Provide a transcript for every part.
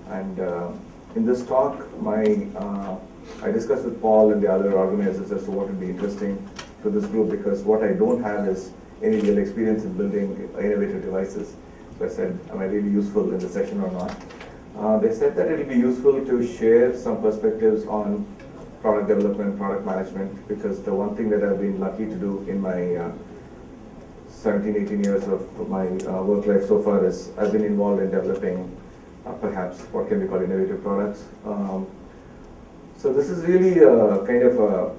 And in this talk, I discussed with Paul and the other organizers as to what would be interesting to this group, because what I don't have is any real experience in building innovative devices. So I said, am I really useful in the session or not? They said that it will be useful to share some perspectives on product development, product management, because the one thing that I've been lucky to do in my 17, 18 years of my work life so far is I've been involved in developing perhaps what can be called innovative products. So this is really kind of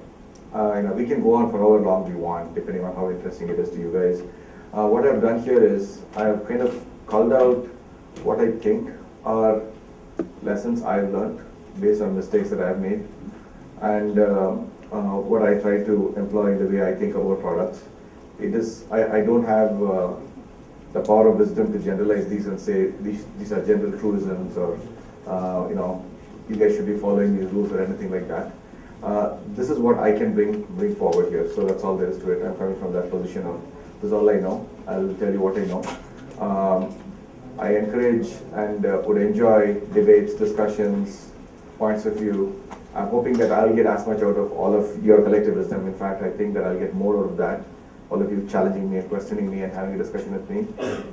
we can go on for however long we want, depending on how interesting it is to you guys. What I've done here is I've kind of called out what I think are lessons I've learned based on mistakes that I've made, and what I try to employ in the way I think about products. It is, I don't have the power of wisdom to generalize these and say these are general truisms, or you guys should be following these rules or anything like that. This is what I can bring forward here. So that's all there is to it. I'm coming from that position of this is all I know. I'll tell you what I know. I encourage and would enjoy debates, discussions, points of view. I'm hoping that I'll get as much out of all of your collective wisdom. In fact, I think that I'll get more out of that, all of you challenging me and questioning me and having a discussion with me,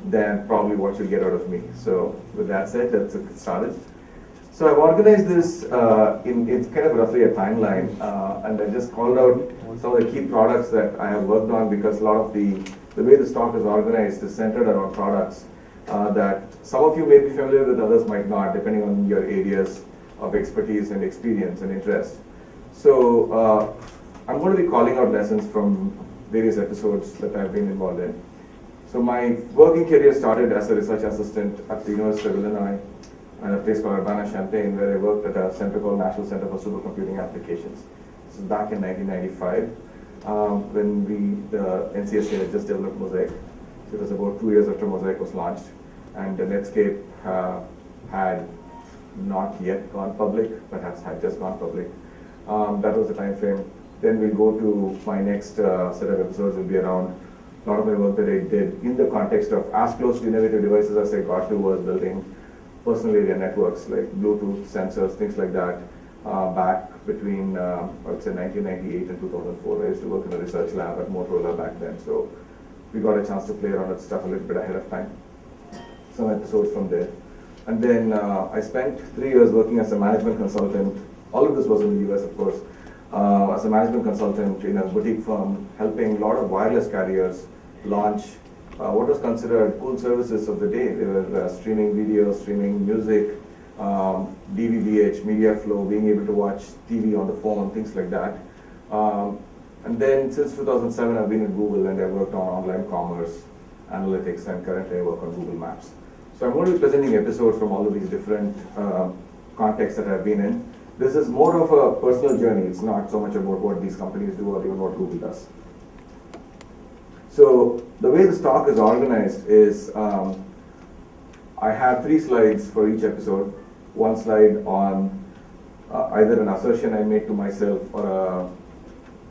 than probably what you'll get out of me. So with that said, let's get started. So I've organized this it's kind of roughly a timeline, and I just called out some of the key products that I have worked on, because a lot of the way this talk is organized is centered around products that some of you may be familiar with, others might not, depending on your areas of expertise and experience and interest. So I'm going to be calling out lessons from various episodes that I've been involved in. So my working career started as a research assistant at the University of Illinois, and a place called Urbana-Champaign, where I worked at a center called National Center for Supercomputing Applications. This is back in 1995, when the NCSA had just developed Mosaic. So it was about 2 years after Mosaic was launched, and Netscape had not yet gone public, perhaps had just gone public. That was the time frame. Then we'll go to my next set of episodes will be around a lot of my work that I did in the context of as close to innovative devices as I got to was building personal area networks like Bluetooth sensors, things like that, back between, I would say 1998 and 2004. I used to work in a research lab at Motorola back then, so we got a chance to play around with stuff a little bit ahead of time. Some episodes from there. And then I spent 3 years working as a management consultant. All of this was in the US, of course. As a management consultant in a boutique firm, helping a lot of wireless carriers launch what was considered cool services of the day. They were streaming video, streaming music, DVDH, media flow, being able to watch TV on the phone, things like that. And then since 2007, I've been at Google, and I've worked on online commerce, analytics, and currently I work on Google Maps. So I'm going to be presenting episodes from all of these different contexts that I've been in. This is more of a personal journey. It's not so much about what these companies do or even what Google does. So the way this talk is organized is I have 3 slides for each episode. One slide on either an assertion I made to myself or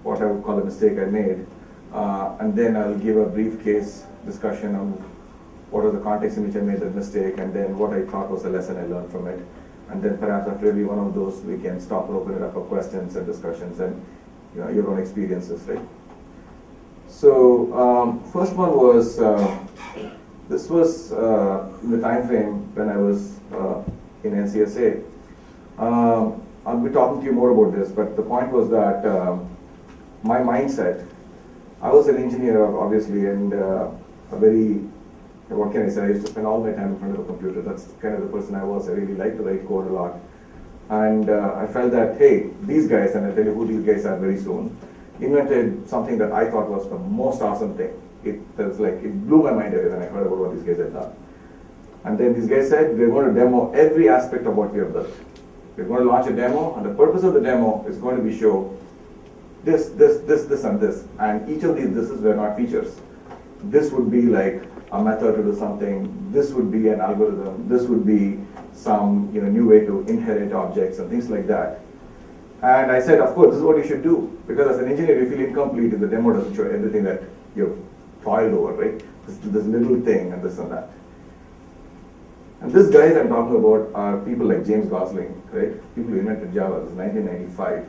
what I would call a mistake I made. And then I'll give a brief case discussion on what was the context in which I made that mistake, and then what I thought was the lesson I learned from it. And then perhaps after every one of those, we can stop and open it up for questions and discussions and your own experiences, right? So first one was, this was in the time frame when I was in NCSA. I'll be talking to you more about this, but the point was that my mindset, I was an engineer obviously, and a very, what can I say, I used to spend all my time in front of a computer. That's kind of the person I was. I really liked to write code a lot. And I felt that, hey, these guys, and I'll tell you who these guys are very soon, invented something that I thought was the most awesome thing. It blew my mind away when I heard about what these guys had done. And then these guys said, we're going to demo every aspect of what we have built. We're going to launch a demo, and the purpose of the demo is going to be show this, and this. And each of these thises were not features. This would be like a method to do something. This would be an algorithm. This would be some new way to inherit objects and things like that. And I said, of course, this is what you should do. Because as an engineer, you feel incomplete if the demo doesn't show everything that you've toiled over, right? This little thing and this and that. And these guys I'm talking about are people like James Gosling, right? People who invented Java. This is 1995.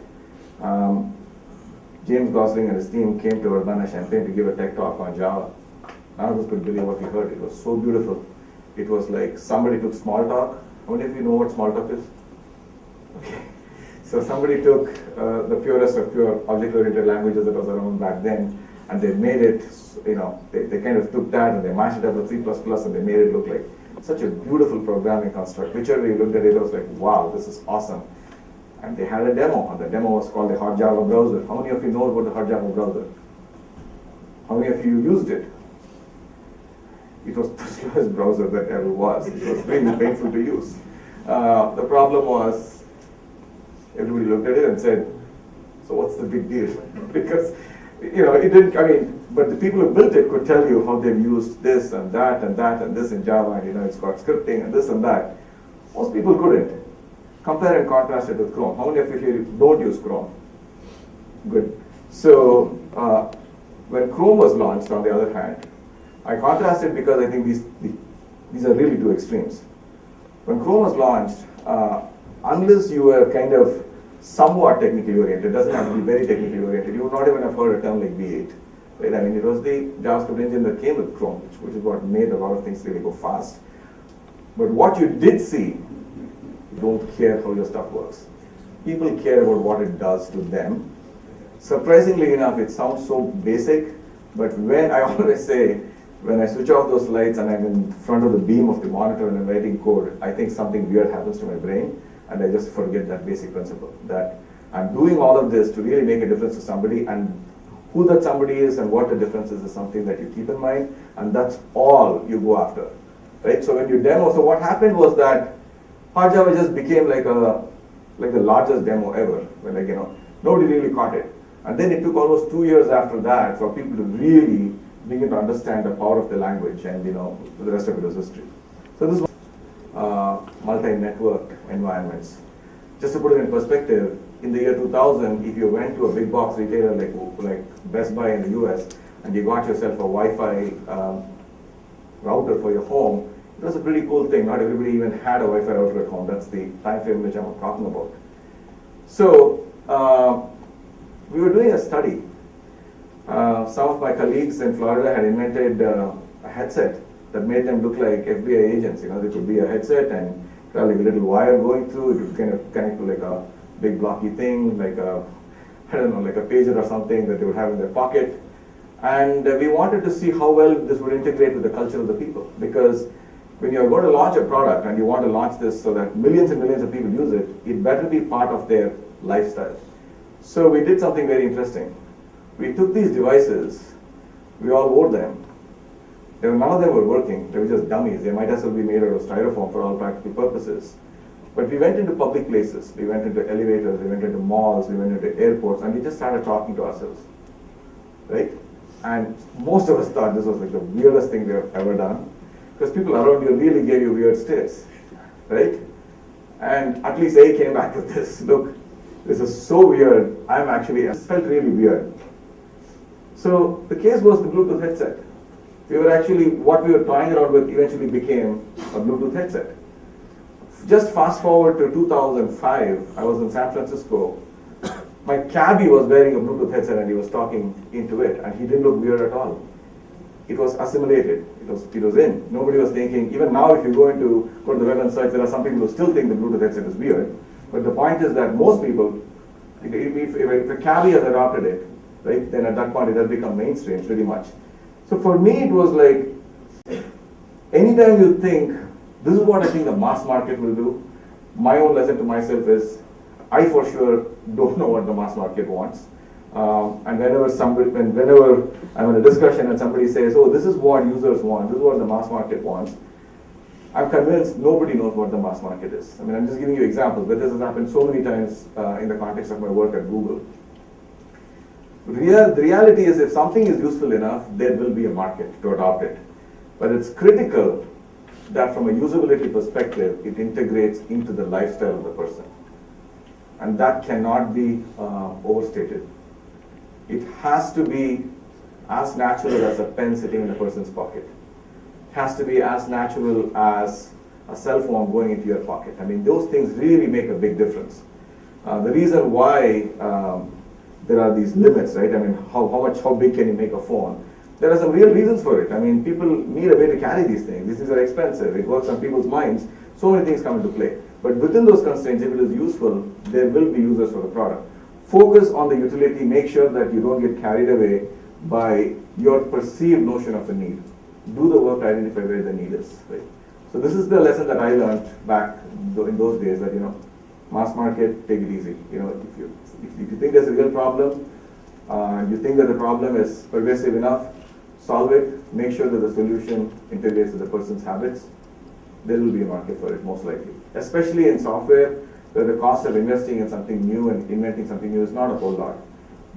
James Gosling and his team came to Urbana-Champaign to give a tech talk on Java. None of us could believe what we heard. It was so beautiful. It was like somebody took Smalltalk. How many of you know what Smalltalk is? Okay. So somebody took the purest of pure object-oriented languages that was around back then, and they made it, they kind of took that and they mashed it up with C++ and they made it look like such a beautiful programming construct. Whichever you looked at it, it was like, wow, this is awesome. And they had a demo, and the demo was called the Hot Java browser. How many of you know about the Hot Java browser? How many of you used it? It was the slowest browser that ever was. It was really painful to use. The problem was, everybody looked at it and said, so what's the big deal? Because, it didn't, but the people who built it could tell you how they've used this and that and that and this in Java, and it's got scripting and this and that. Most people couldn't. Compare and contrast it with Chrome. How many of you here don't use Chrome? Good. So, when Chrome was launched, on the other hand, I contrasted because I think these are really two extremes. When Chrome was launched, unless you were kind of somewhat technically oriented, doesn't have to be very technically oriented, you would not even have heard a term like V8. Right? I mean, it was the JavaScript engine that came with Chrome, which is what made a lot of things really go fast. But what you did see, you don't care how your stuff works. People care about what it does to them. Surprisingly enough, it sounds so basic, but when I always say, when I switch off those lights and I'm in front of the beam of the monitor and I'm writing code, I think something weird happens to my brain, and I just forget that basic principle, that I'm doing all of this to really make a difference to somebody, and who that somebody is and what the difference is something that you keep in mind, and that's all you go after, right? So when you demo, so what happened was that Hot Java just became like the largest demo ever, when nobody really caught it. And then it took almost 2 years after that for people to really begin to understand the power of the language, and the rest of it was history. So this was multi-network environments. Just to put it in perspective, in the year 2000, if you went to a big box retailer like Best Buy in the US, and you got yourself a Wi-Fi router for your home, it was a pretty cool thing. Not everybody even had a Wi-Fi router at home. That's the time frame which I'm talking about. So we were doing a study. Some of my colleagues in Florida had invented a headset that made them look like FBI agents. They could be a headset and like a little wire going through. It would kind of connect to like a big blocky thing, like a pager or something that they would have in their pocket. And we wanted to see how well this would integrate with the culture of the people. Because when you're going to launch a product and you want to launch this so that millions and millions of people use it, it better be part of their lifestyle. So we did something very interesting. We took these devices, we all wore them. None of them were working, they were just dummies. They might as well be made out of styrofoam for all practical purposes. But we went into public places, we went into elevators, we went into malls, we went into airports, and we just started talking to ourselves, right? And most of us thought this was like the weirdest thing we have ever done, because people around you really gave you weird stares, right? And at least A came back with this, look, this is so weird, it felt really weird. So the case was the Bluetooth headset. What we were toying around with eventually became a Bluetooth headset. Just fast forward to 2005, I was in San Francisco. My cabbie was wearing a Bluetooth headset and he was talking into it, and he didn't look weird at all. It was assimilated, it was in. Nobody was thinking, even now if you go to the web and search, there are some people who still think the Bluetooth headset is weird. But the point is that most people, if a cabbie has adopted it, right, then at that point it has become mainstream pretty much. So for me it was like, anytime you think, this is what I think the mass market will do, my own lesson to myself is, I for sure don't know what the mass market wants. And whenever I'm in a discussion and somebody says, oh, this is what users want, this is what the mass market wants, I'm convinced nobody knows what the mass market is. I mean, I'm just giving you examples, but this has happened so many times in the context of my work at Google. The reality is, if something is useful enough, there will be a market to adopt it. But it's critical that from a usability perspective, it integrates into the lifestyle of the person. And that cannot be overstated. It has to be as natural as a pen sitting in a person's pocket. It has to be as natural as a cell phone going into your pocket. I mean, those things really make a big difference. The reason why there are these limits, right? I mean, how big can you make a phone? There are some real reasons for it. I mean, people need a way to carry these things. These things are expensive. It works on people's minds. So many things come into play. But within those constraints, if it is useful, there will be users for the product. Focus on the utility. Make sure that you don't get carried away by your perceived notion of the need. Do the work to identify where the need is, right? So this is the lesson that I learned back in those days, that, mass market, take it easy. If you think there's a real problem, you think that the problem is pervasive enough, solve it, make sure that the solution integrates with the person's habits. There will be a market for it, most likely. Especially in software, where the cost of investing in something new and inventing something new is not a whole lot.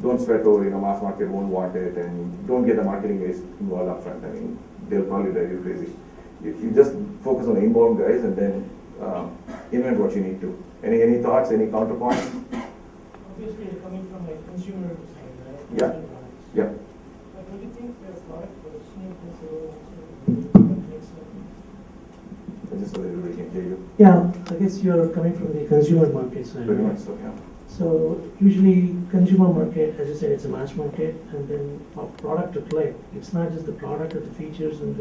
Don't sweat over, mass market won't want it, and don't get the marketing guys involved up front. I mean, they'll probably drive you crazy. You just focus on the inbound guys and then invent what you need to. Any thoughts, any counterpoints? Obviously, you're coming from a consumer side, right? Yeah. Yeah. But do you think the product positioning is a Just so that everybody can hear you. Yeah, I guess you're coming from the consumer market side. Very much so, yeah. So usually consumer market, as you said, it's a mass market, and then for product to click, it's not just the product or the features and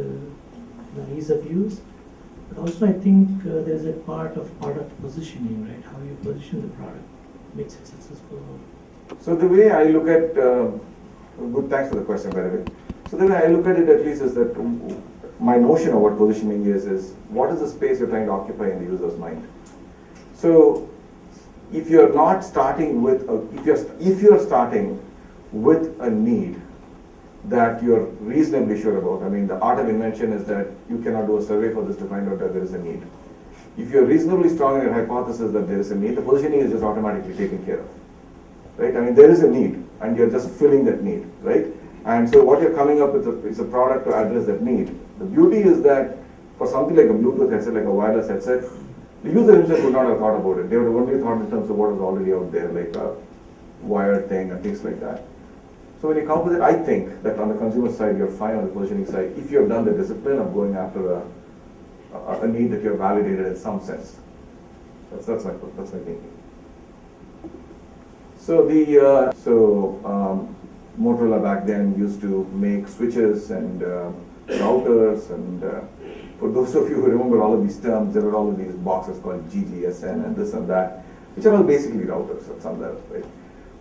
the ease of use, but also I think there's a part of product positioning, right? How you position the product makes it successful. So the way I look at, good, thanks for the question, by the way. So the way I look at it at least is that my notion of what positioning is what is the space you're trying to occupy in the user's mind. So if you're not starting with if you're starting with a need that you're reasonably sure about, I mean, the art of invention is that you cannot do a survey for this to find out that there is a need. If you're reasonably strong in your hypothesis that there is a need, the positioning is just automatically taken care of, right? I mean, there is a need, and you're just filling that need, right? And so what you're coming up with is a product to address that need. The beauty is that for something like a Bluetooth headset, like a wireless headset, the user himself would not have thought about it. They would have only thought in terms of what was already out there, like a wired thing and things like that. So when you come with it, I think that on the consumer side, you're fine. On the positioning side, if you have done the discipline of going after a need that you're validated in some sense. That's my thinking. So Motorola back then used to make switches and routers, and for those of you who remember all of these terms, there were all of these boxes called GGSN and this and that, which are all basically routers at some level, right?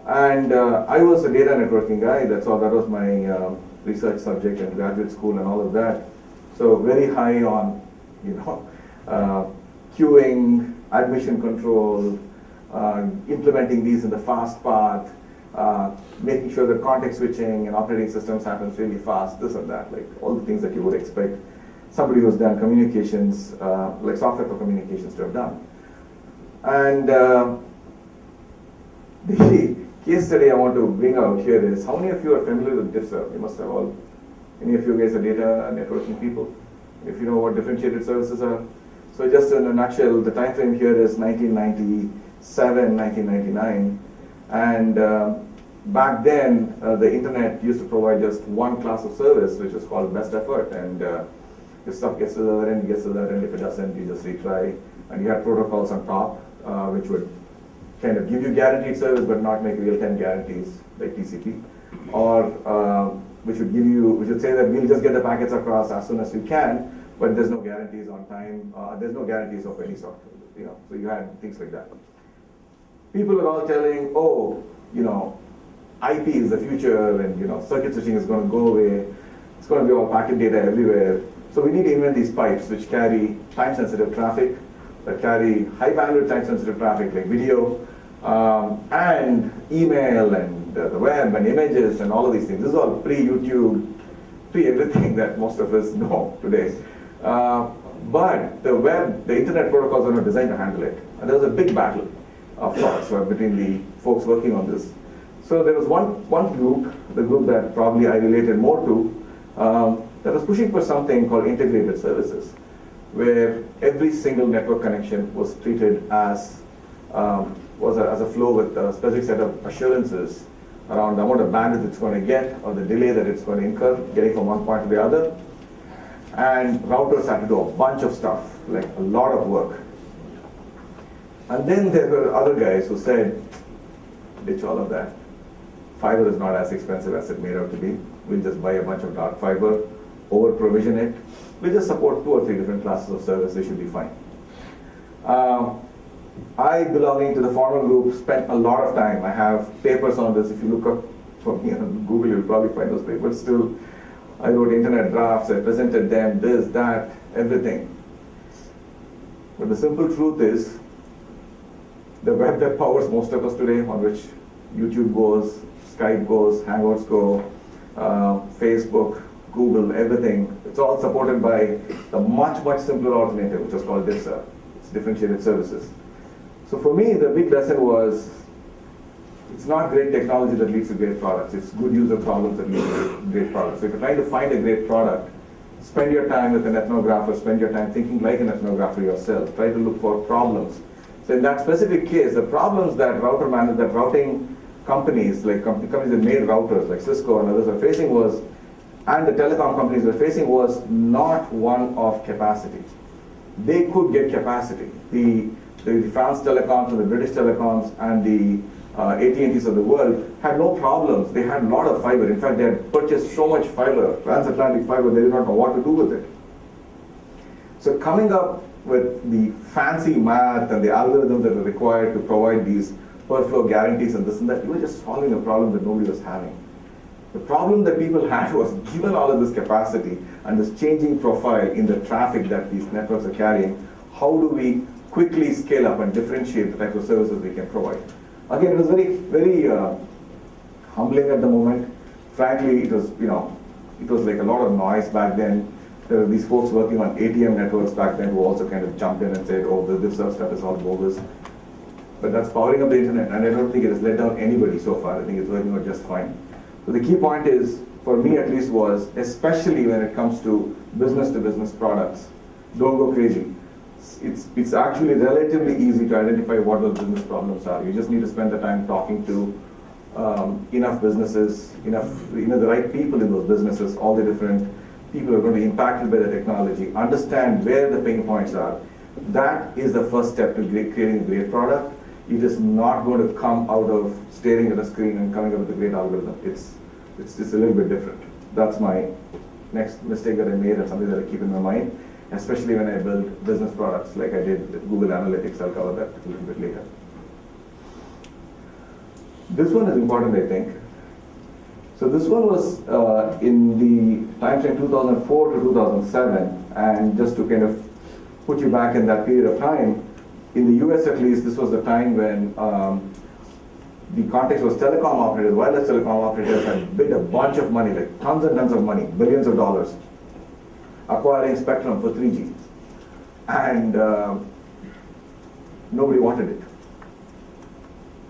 And I was a data networking guy. That was my research subject in graduate school and all of that. So very high on, queuing, admission control, implementing these in the fast path, making sure that context switching and operating systems happens really fast, this and that, like all the things that you would expect somebody who's done communications, like software for communications, to have done. And the case study I want to bring out here is, how many of you are familiar with DiffServ? You must have all. Any of you guys are data networking people? If you know what differentiated services are. So just in a nutshell, the time frame here is 1997, 1999. And back then, the internet used to provide just one class of service, which is called best effort. And if stuff gets to the other end, it gets to the other end. If it doesn't, you just retry. And you had protocols on top, which would kind of give you guaranteed service, but not make real-time guarantees, like TCP. Or which would say that we'll just get the packets across as soon as we can, but there's no guarantees on time. There's no guarantees of any sort. So you had things like that. People were all telling, IP is the future, and circuit switching is going to go away. It's going to be all packet data everywhere. So we need to invent these pipes which carry time-sensitive traffic, that carry high-bandwidth time-sensitive traffic like video, and email, and the web, and images, and all of these things. This is all pre-YouTube, pre-everything that most of us know today. But the internet protocols are not designed to handle it. And there was a big battle of sorts between the folks working on this. So there was one group, the group that probably I related more to, that was pushing for something called integrated services, where every single network connection was treated as a flow with a specific set of assurances around the amount of bandwidth it's going to get, or the delay that it's going to incur, getting from one point to the other. And routers had to do a bunch of stuff, like a lot of work. And then there were other guys who said, ditch all of that. Fiber is not as expensive as it made out to be. We'll just buy a bunch of dark fiber, over provision it. We'll just support 2 or 3 different classes of service, they should be fine. I, belonging to the former group, spent a lot of time. I have papers on this. If you look up for me on Google, you'll probably find those papers still. I wrote internet drafts, I presented them, this, that, everything. But the simple truth is, the web that powers most of us today, on which YouTube goes, Skype goes, Hangouts go, Facebook, Google, everything, it's all supported by the much, much simpler alternative, which is called DISA. It's differentiated services. So for me, the big lesson was, it's not great technology that leads to great products. It's good user problems that lead to great products. So if you're trying to find a great product, spend your time with an ethnographer, spend your time thinking like an ethnographer yourself. Try to look for problems. So in that specific case, the problems that routing companies, like companies that made routers, like Cisco and others are facing was, and the telecom companies were facing, was not one of capacity. They could get capacity. The France telecoms and the British telecoms and the AT&Ts of the world had no problems. They had a lot of fiber. In fact, they had purchased so much fiber, transatlantic fiber, they did not know what to do with it. So coming up with the fancy math and the algorithms that are required to provide these per flow guarantees and this and that, you were just solving a problem that nobody was having. The problem that people had was, given all of this capacity and this changing profile in the traffic that these networks are carrying, how do we quickly scale up and differentiate the type of services we can provide? Again, it was very, very humbling at the moment. Frankly, it was like a lot of noise back then. There were these folks working on ATM networks back then who also kind of jumped in and said, oh, this stuff is all bogus. But that's powering up the internet, and I don't think it has let down anybody so far. I think it's working out just fine. So the key point is, for me at least, was, especially when it comes to business products, don't go crazy. It's actually relatively easy to identify what those business problems are. You just need to spend the time talking to enough businesses, the right people in those businesses, all the different people who are going to be impacted by the technology, understand where the pain points are. That is the first step to creating a great product. It is not going to come out of staring at a screen and coming up with a great algorithm. It's a little bit different. That's my next mistake that I made, and something that I keep in my mind, especially when I build business products like I did with Google Analytics. I'll cover that a little bit later. This one is important, I think. So this one was in the time frame 2004 to 2007, and just to kind of put you back in that period of time, in the US at least, this was the time when the context was telecom operators, wireless telecom operators had bid a bunch of money, like tons and tons of money, billions of dollars, acquiring spectrum for 3G. And nobody wanted it.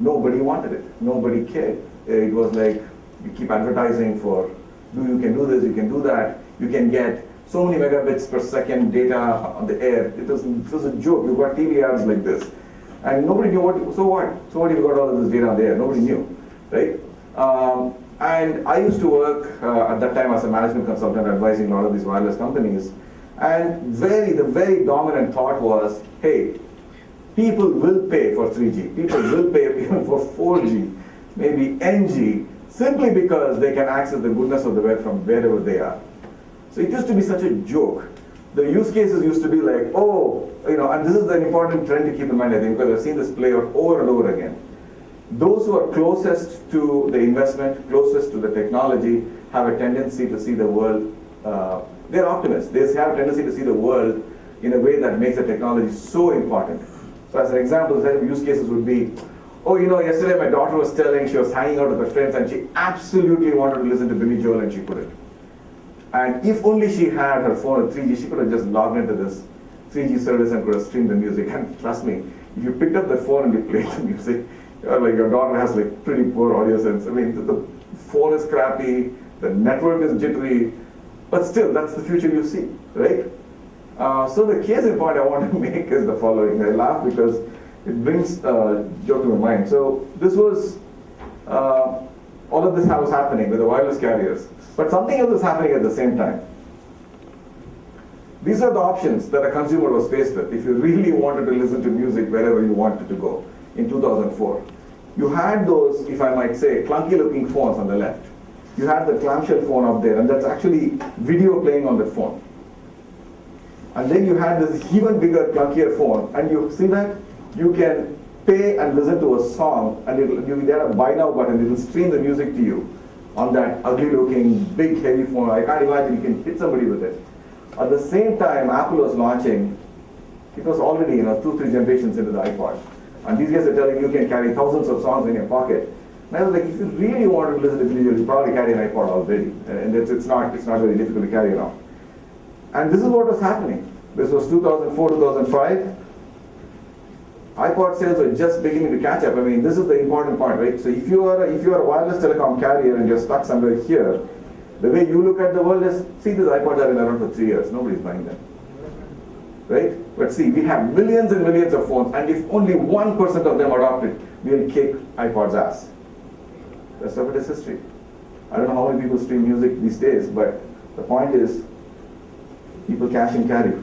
Nobody wanted it. Nobody cared. It was like, you keep advertising for, you can do this, you can do that, you can get so many megabits per second data on the air. It was a joke. You got TV ads like this. And nobody knew so what? So what if you got all of this data on the air? Nobody knew, right? And I used to work at that time as a management consultant advising a lot of these wireless companies. And the very dominant thought was, hey, people will pay for 3G. People will pay even for 4G, maybe NG, simply because they can access the goodness of the web from wherever they are. So it used to be such a joke. The use cases used to be like, oh, and this is an important trend to keep in mind, I think, because I've seen this play out over and over again. Those who are closest to the investment, closest to the technology, have a tendency to see the world, they're optimists. They have a tendency to see the world in a way that makes the technology so important. So as an example, the use cases would be, oh, yesterday my daughter was telling she was hanging out with her friends and she absolutely wanted to listen to Billy Joel and she couldn't. And if only she had her phone at 3G, she could have just logged into this 3G service and could have streamed the music. And trust me, if you picked up the phone and you played the music, your daughter has like pretty poor audio sense. I mean, the phone is crappy, the network is jittery, but still, that's the future you see, right? So the case in point I want to make is the following. I laugh because it brings a joke to my mind. So this was, all of this was happening with the wireless carriers. But something else is happening at the same time. These are the options that a consumer was faced with if you really wanted to listen to music wherever you wanted to go in 2004. You had those, if I might say, clunky looking phones on the left. You had the clamshell phone up there, and that's actually video playing on the phone. And then you had this even bigger, clunkier phone, and you see that? You can pay and listen to a song, and you get a buy now button, it will stream the music to you on that ugly looking, big, heavy phone. I can't imagine you can hit somebody with it. At the same time, Apple was launching, it was already 2-3 generations into the iPod. And these guys are telling you can carry thousands of songs in your pocket. And I was like, if you really want to listen to music, you probably carry an iPod already. And it's not very difficult to carry around. And this is what was happening. This was 2004, 2005. iPod sales were just beginning to catch up. I mean, this is the important part, right? So if you are a wireless telecom carrier and you're stuck somewhere here, the way you look at the world is, see, these iPods are around for 3 years. Nobody's buying them. Right? But see, we have millions and millions of phones, and if only 1% of them adopt it, we'll kick iPod's ass. The rest of it is history. I don't know how many people stream music these days, but the point is, people cash and carry.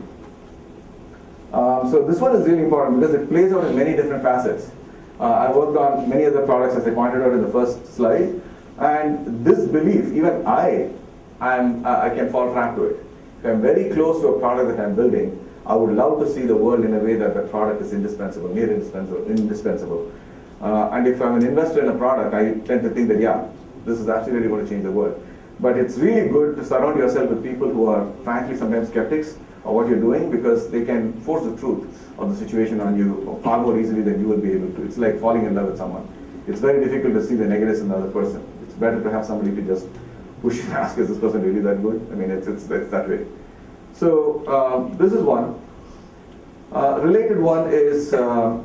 So this one is really important because it plays out in many different facets. I worked on many other products, as I pointed out in the first slide, and this belief, even I can fall trap to it. If I'm very close to a product that I'm building, I would love to see the world in a way that the product is indispensable, near indispensable. And if I'm an investor in a product, I tend to think that, yeah, this is actually really going to change the world. But it's really good to surround yourself with people who are frankly sometimes skeptics of what you're doing, because they can force the truth of the situation on you far more easily than you will be able to. It's like falling in love with someone. It's very difficult to see the negatives in the other person. It's better to have somebody to just push and ask, is this person really that good? I mean, it's that way. So this is one. Related one is, the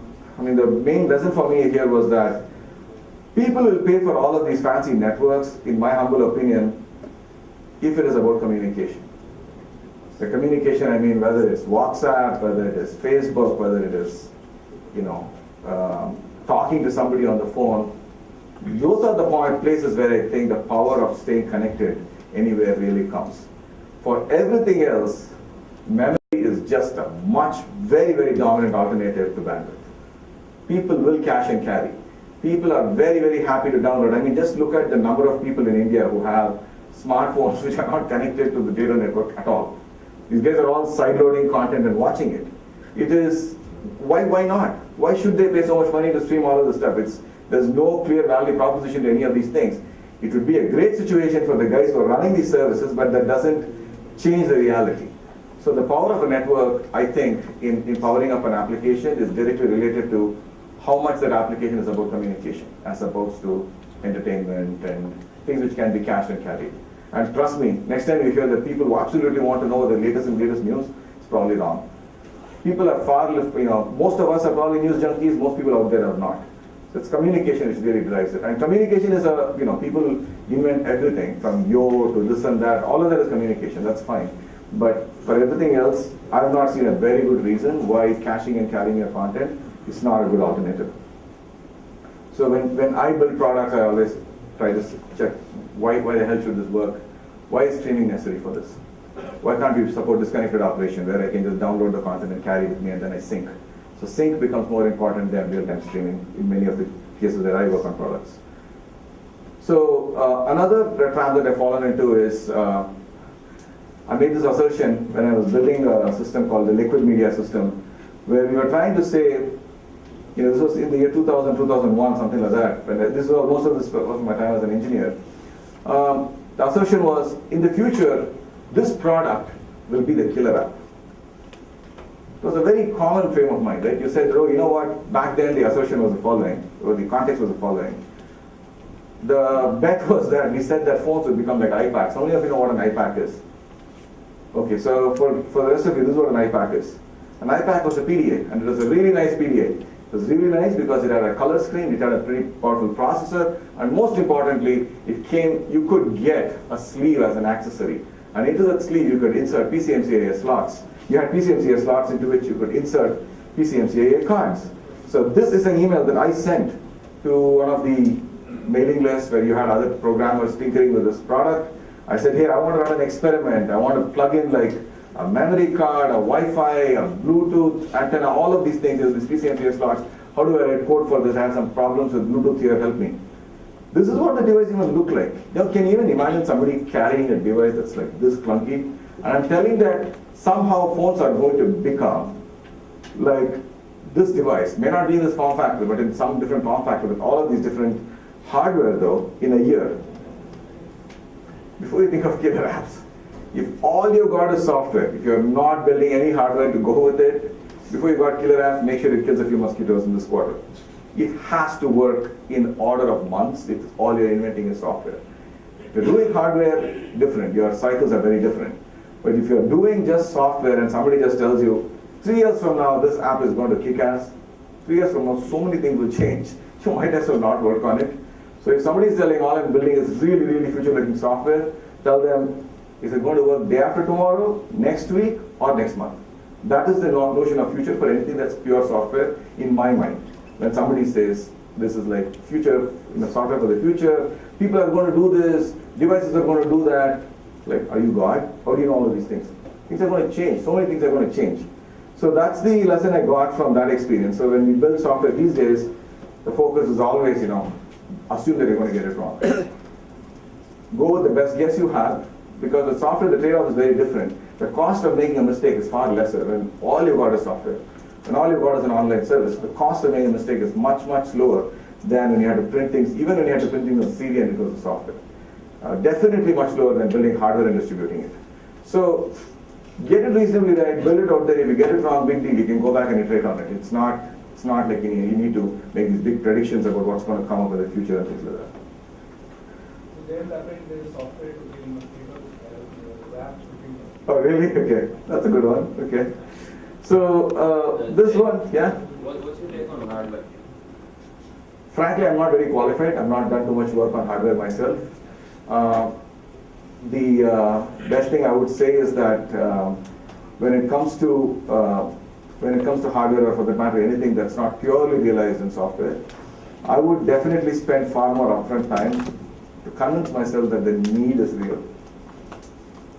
main lesson for me here was that people will pay for all of these fancy networks, in my humble opinion, if it is about communication. The communication, I mean, whether it's WhatsApp, whether it is Facebook, whether it is, talking to somebody on the phone. Those are the places where I think the power of staying connected anywhere really comes. For everything else, memory is just a very, very dominant alternative to bandwidth. People will cash and carry. People are very, very happy to download. I mean, just look at the number of people in India who have smartphones which are not connected to the data network at all. These guys are all sideloading content and watching it. It is, why not? Why should they pay so much money to stream all of this stuff? There's no clear value proposition to any of these things. It would be a great situation for the guys who are running these services, but that doesn't change the reality. So the power of a network, I think, in powering up an application is directly related to how much that application is about communication, as opposed to entertainment and things which can be cashed and carried. And trust me, next time you hear that people who absolutely want to know the latest and greatest news, it's probably wrong. People are most of us are probably news junkies, most people out there are not. So it's communication which really drives it. And communication is people invent everything from yo to this and that, all of that is communication, that's fine. But for everything else, I have not seen a very good reason why caching and carrying your content is not a good alternative. So when I build products, I always try to check why the hell should this work? Why is streaming necessary for this? Why can't we support disconnected operation where I can just download the content and carry it with me and then I sync? So sync becomes more important than real-time streaming in many of the cases that I work on products. So another trap that I've fallen into is, I made this assertion when I was building a system called the liquid media system, where we were trying to say, this was in the year 2000, 2001, something like that. Most of this was my time as an engineer. The assertion was, in the future, this product will be the killer app. It was a very common frame of mind, right? You said, you know what, back then the assertion was the following, or the context was the following. The bet was that we said that phones would become like iPads. How many of you know what an iPad is? Okay, so for the rest of you, this is what an iPad is. An iPad was a PDA, and it was a really nice PDA. It was really nice because it had a color screen, it had a pretty powerful processor, and most importantly, you could get a sleeve as an accessory. And into that sleeve, you could insert PCMCIA slots. You had PCMCIA slots into which you could insert PCMCIA cards. So this is an email that I sent to one of the mailing lists where you had other programmers tinkering with this product. I said, hey, I want to run an experiment. I want to plug in like a memory card, a Wi-Fi, a Bluetooth antenna, all of these things, these PCMCS slots. How do I write code for this? I have some problems with Bluetooth here, help me. This is what the device even look like. Can you even imagine somebody carrying a device that's like this clunky? And I'm telling that somehow phones are going to become like this device. May not be in this form factor, but in some different form factor with all of these different hardware though, in a year. Before you think of killer apps, if all you've got is software, if you're not building any hardware to go with it, before you got killer apps, make sure it kills a few mosquitoes in this quarter. It has to work in order of months if all you're inventing is software. If you're doing hardware, different. Your cycles are very different. But if you're doing just software and somebody just tells you, 3 years from now, this app is going to kick ass, 3 years from now, so many things will change. You might as well not work on it. So if somebody is telling all I'm building is really, really future-looking software, tell them, is it going to work day after tomorrow, next week, or next month? That is the notion of future for anything that's pure software in my mind. When somebody says, this is like future, software for the future, people are going to do this, devices are going to do that, like, are you God? How do you know all of these things? Things are going to change, so many things are going to change. So that's the lesson I got from that experience. So when we build software these days, the focus is always, assume that you're going to get it wrong. Go with the best guess you have, because with software, the trade-off is very different. The cost of making a mistake is far lesser when all you've got is software. When all you've got is an online service, the cost of making a mistake is much, much lower than when you had to print things, even when you had to print things on CD and it was a software. Definitely much lower than building hardware and distributing it. So get it reasonably right, build it out there. If you get it wrong, big deal, you can go back and iterate on it. It's not like you need to make these big predictions about what's going to come up in the future and things like that. There is software to kill mosquitoes, apps to kill mosquitoes. Oh, really? Okay. That's a good one. Okay. So, this one, yeah? What's your take on hardware? Frankly, I'm not very qualified. I've not done too much work on hardware myself. The best thing I would say is that when it comes to hardware, or for that matter, anything that's not purely realized in software, I would definitely spend far more upfront time to convince myself that the need is real.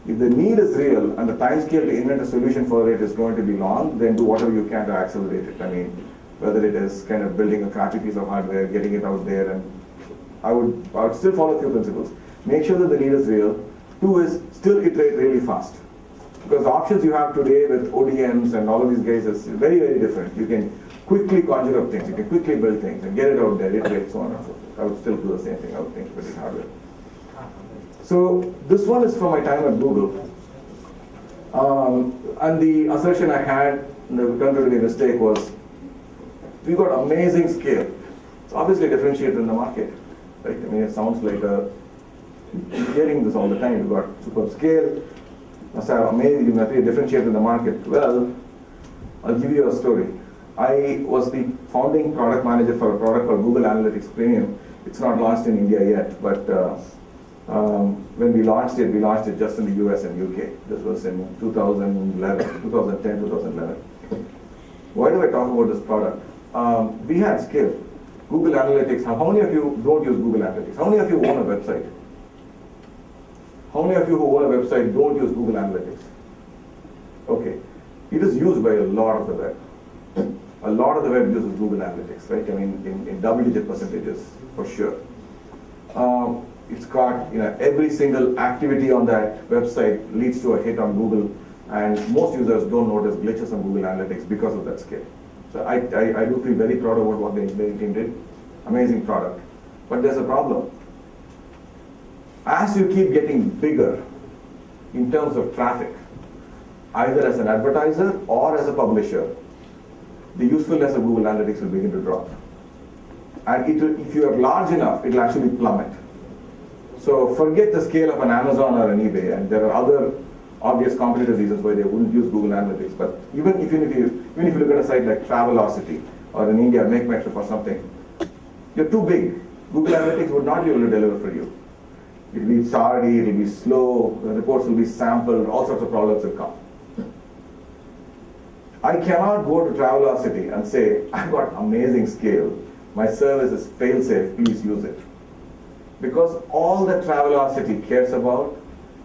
If the need is real and the time scale to invent a solution for it is going to be long, then do whatever you can to accelerate it. I mean, whether it is kind of building a crappy piece of hardware, getting it out there, and I would still follow a few principles. Make sure that the need is real. 2 is still iterate really fast. Because the options you have today with ODMs and all of these guys is very, very different. You can quickly conjure up things, you can quickly build things and get it out there, iterate, so on and so forth. I would still do the same thing, I would think, with hardware. So this one is from my time at Google. And the assertion I had, the return to the mistake was, we got amazing scale. It's obviously differentiated in the market. Right? I mean, it sounds like you're hearing this all the time. You've got superb scale, must have amazing, you must be differentiated in the market. Well, I'll give you a story. I was the founding product manager for a product called Google Analytics Premium. It's not launched in India yet, but when we launched it just in the US and UK. This was in 2010, 2011. Why do I talk about this product? We had scale. Google Analytics, how many of you don't use Google Analytics? How many of you own a website? How many of you who own a website don't use Google Analytics? Okay. It is used by a lot of the web. A lot of the web uses Google Analytics, right? I mean, in double-digit percentages, for sure. It's got, every single activity on that website leads to a hit on Google, and most users don't notice glitches on Google Analytics because of that scale. So I do feel very proud about what the engineering team did. Amazing product. But there's a problem. As you keep getting bigger in terms of traffic, either as an advertiser or as a publisher, the usefulness of Google Analytics will begin to drop. And if you are large enough, it will actually plummet. So forget the scale of an Amazon or an eBay, and there are other obvious competitive reasons why they wouldn't use Google Analytics. But even if you look at a site like Travelocity or in India, MakeMetrif or something, you're too big. Google Analytics would not be able to deliver for you. It will be tardy, it will be slow, the reports will be sampled, all sorts of problems will come. I cannot go to Travelocity and say, I've got amazing scale, my service is fail-safe, please use it. Because all that Travelocity cares about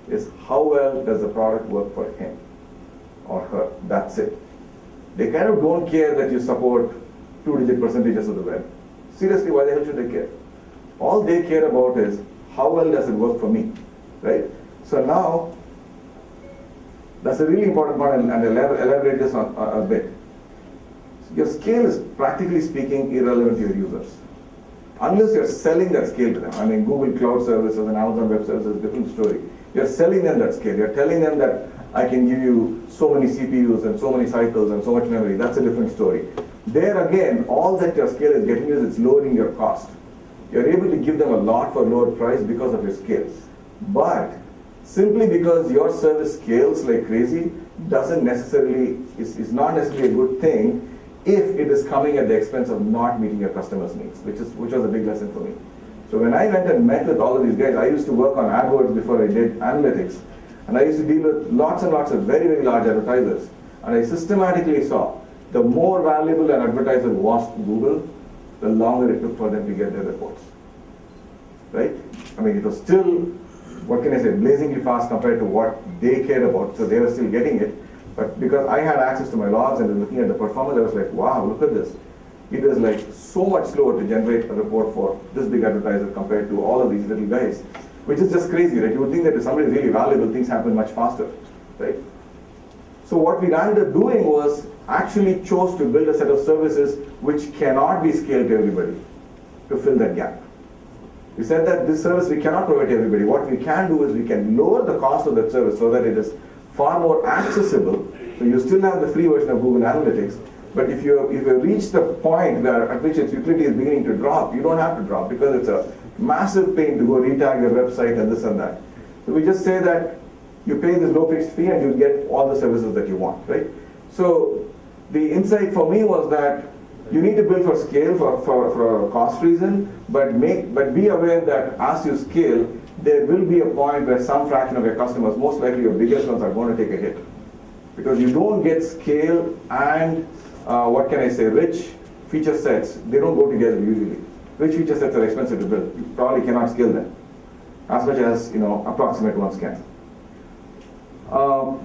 is how well does the product work for him. or her. That's it. They kind of don't care that you support 2-digit percentages of the web. Seriously, why the hell should they care? All they care about is how well does it work for me, right? So now, that's a really important part, and I'll elaborate this on a bit. Your scale is, practically speaking, irrelevant to your users, unless you're selling that scale to them. I mean, Google Cloud Services and Amazon Web Services is a different story. You're selling them that scale. You're telling them that I can give you so many CPUs and so many cycles and so much memory. That's a different story. There again, all that your scale is getting is it's lowering your cost. You're able to give them a lot for lower price because of your scale. But simply because your service scales like crazy doesn't necessarily, is not necessarily a good thing if it is coming at the expense of not meeting your customers' needs, which was a big lesson for me. So when I went and met with all of these guys, I used to work on AdWords before I did analytics, and I used to deal with lots and lots of very, very large advertisers. And I systematically saw the more valuable an advertiser was to Google, the longer it took for them to get their reports. Right? I mean, it was still, what can I say, blazingly fast compared to what they cared about, so they were still getting it. But because I had access to my logs and looking at the performance, I was like, wow, look at this. It is like so much slower to generate a report for this big advertiser compared to all of these little guys, which is just crazy, right? You would think that if somebody is really valuable, things happen much faster, right? So what we ended up doing was actually chose to build a set of services which cannot be scaled to everybody to fill that gap. We said that this service we cannot provide to everybody. What we can do is we can lower the cost of that service so that it is far more accessible. So you still have the free version of Google Analytics, but if you reach the point where at which its utility is beginning to drop, you don't have to drop because it's a massive pain to go retag your website and this and that. So we just say that you pay this low fixed fee and you get all the services that you want, right? So the insight for me was that you need to build for scale for a cost reason, but be aware that as you scale, there will be a point where some fraction of your customers, most likely your biggest ones, are going to take a hit. Because you don't get scale and, what can I say, rich feature sets. They don't go together usually. Rich feature sets are expensive to build. You probably cannot scale them as much as approximate ones can.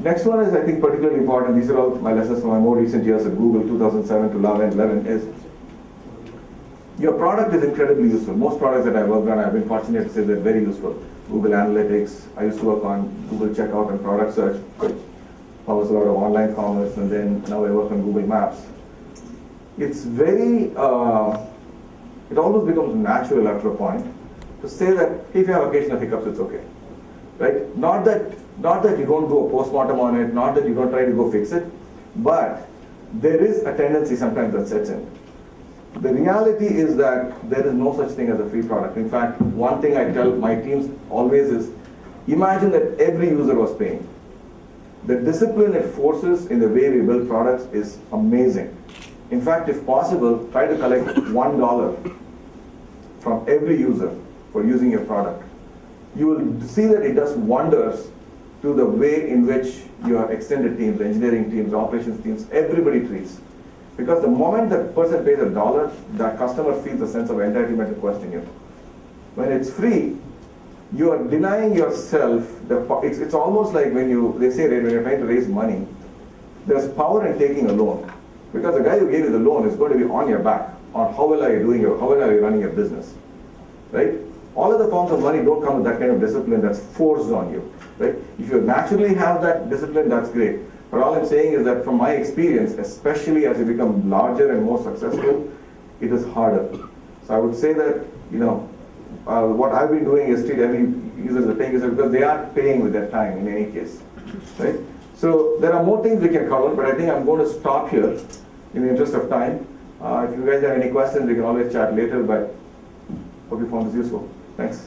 Next one is, I think, particularly important. These are all my lessons from my more recent years at Google, 2007 to 11, is your product is incredibly useful. Most products that I worked on, I've been fortunate to say they're very useful. Google Analytics, I used to work on Google Checkout and Product Search, which powers a lot of online commerce, and then now I work on Google Maps. It's very, it almost becomes natural after a point to say that if you have occasional hiccups, it's okay, right? Not that you don't do a postmortem on it, not that you don't try to go fix it, but there is a tendency sometimes that sets in. The reality is that there is no such thing as a free product. In fact, one thing I tell my teams always is, imagine that every user was paying. The discipline it forces in the way we build products is amazing. In fact, if possible, try to collect $1 from every user for using your product. You will see that it does wonders to the way in which your extended teams, engineering teams, operations teams, everybody treats. Because the moment that person pays $1, that customer feels a sense of entitlement to question you. When it's free, you are denying yourself, it's almost like when they say when you're trying to raise money, there's power in taking a loan. Because the guy who gave you the loan is going to be on your back on how well are you doing, how well are you running your business, right? All of the forms of money don't come with that kind of discipline that's forced on you, right? If you naturally have that discipline, that's great. But all I'm saying is that from my experience, especially as you become larger and more successful, it is harder. So I would say that, what I've been doing is treat every user as a paying user because they are paying with their time in any case, right? So there are more things we can cover, but I think I'm going to stop here in the interest of time. If you guys have any questions, we can always chat later, but hope you found this useful. Thanks.